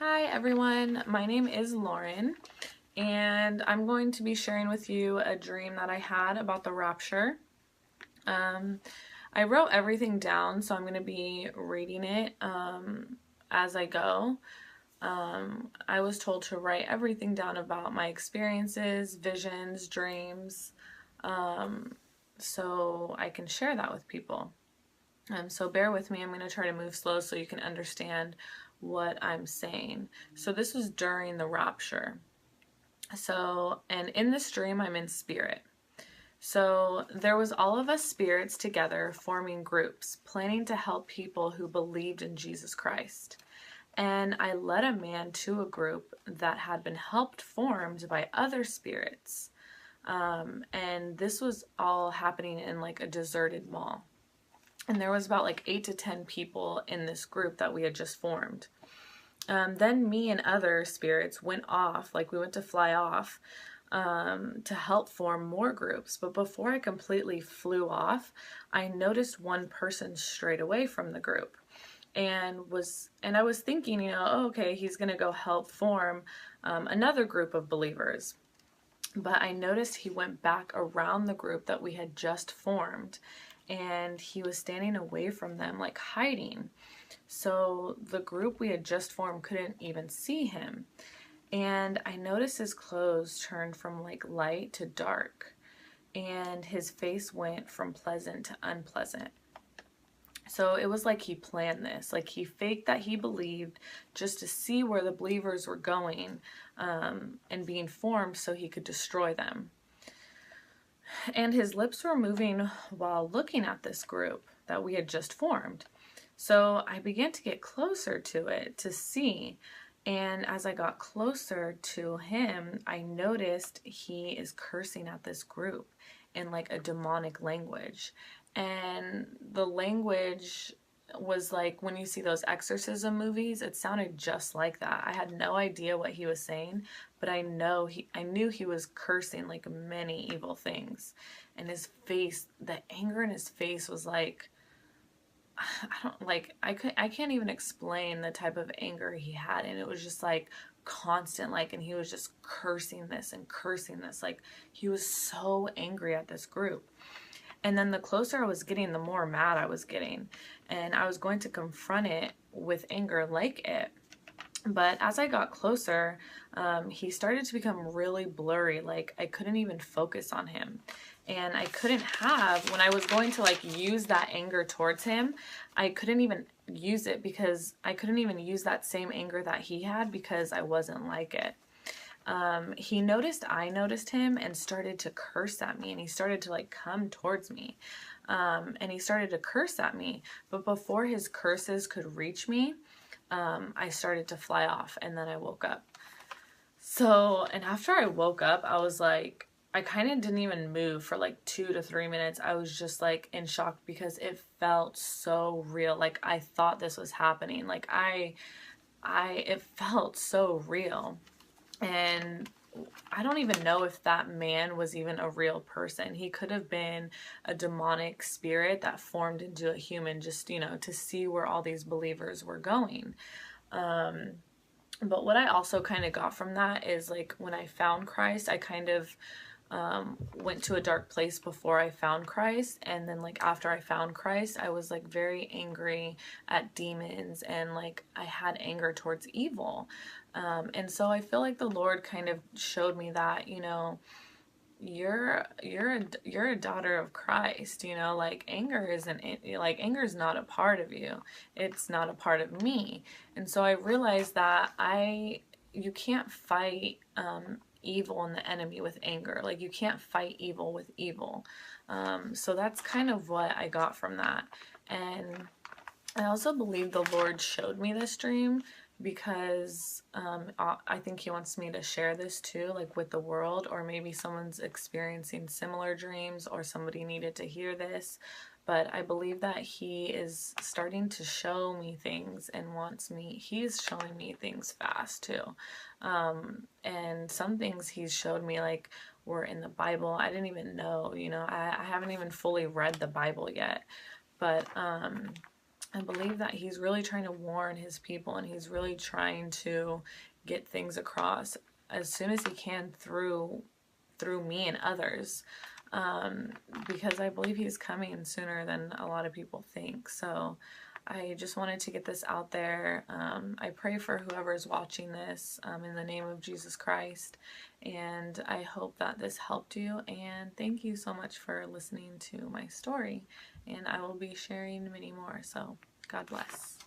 Hi everyone, my name is Lauren, and I'm going to be sharing with you a dream that I had about the rapture. I wrote everything down, so I'm going to be reading it as I go. I was told to write everything down about my experiences, visions, dreams, so I can share that with people. So bear with me, I'm going to try to move slow so you can understand what I'm saying. So this was during the rapture. And in this dream, I'm in spirit. So there was all of us spirits together forming groups, planning to help people who believed in Jesus Christ. And I led a man to a group that had been helped formed by other spirits. And this was all happening in like a deserted mall. And there was about like 8 to 10 people in this group that we had just formed. Then me and other spirits went off, like we went to fly off to help form more groups. But before I completely flew off, I noticed one person straight away from the group. And I was thinking, oh, okay, he's gonna go help form another group of believers. But I noticed he went back around the group that we had just formed, and he was standing away from them, like hiding. So the group we had just formed couldn't even see him. And I noticed his clothes turned from like light to dark, and his face went from pleasant to unpleasant. So it was like he planned this, like he faked that he believed just to see where the believers were going and being formed so he could destroy them. And his lips were moving while looking at this group that we had just formed. So I began to get closer to it to see. And as I got closer to him, I noticed he is cursing at this group in like a demonic language. And the language was like when you see those exorcism movies, it sounded just like that. I had no idea what he was saying, but I knew he was cursing like many evil things. And his face, the anger in his face was like, I can't even explain the type of anger he had, and it was just like constant, like, and he was just cursing this and cursing this, like he was so angry at this group. And then the closer I was getting, the more mad I was getting, and I was going to confront it with anger like it. But as I got closer, he started to become really blurry. Like I couldn't even focus on him. And I couldn't have, when I was going to like use that anger towards him, I couldn't even use it because I couldn't even use that same anger that he had because I wasn't like it. He noticed I noticed him and started to curse at me, and he started to like come towards me. And he started to curse at me. But before his curses could reach me, I started to fly off, and then I woke up. So, and after I woke up, I was like, I kind of didn't even move for like 2 to 3 minutes. I was just like in shock because it felt so real. Like I thought this was happening. Like it felt so real. And I don't even know if that man was even a real person. He could have been a demonic spirit that formed into a human just, to see where all these believers were going. But what I also kind of got from that is like when I found Christ, I kind of went to a dark place before I found Christ, and then like after I found Christ, I was like very angry at demons, and like I had anger towards evil. And so I feel like the Lord kind of showed me that, you're a daughter of Christ, like anger isn't, like anger is not a part of you. It's not a part of me. And so I realized that you can't fight evil and the enemy with anger. Like you can't fight evil with evil. So that's kind of what I got from that. And I also believe the Lord showed me this dream because I think he wants me to share this too, like with the world, or maybe someone's experiencing similar dreams or somebody needed to hear this. But I believe that he is starting to show me things and he's showing me things fast too. And some things he's showed me like were in the Bible. I didn't even know, I haven't even fully read the Bible yet. But I believe that he's really trying to warn his people, and he's really trying to get things across as soon as he can through me and others, because I believe he's coming sooner than a lot of people think. So I just wanted to get this out there. I pray for whoever's watching this, in the name of Jesus Christ, and I hope that this helped you, and thank you so much for listening to my story, and I will be sharing many more, so God bless.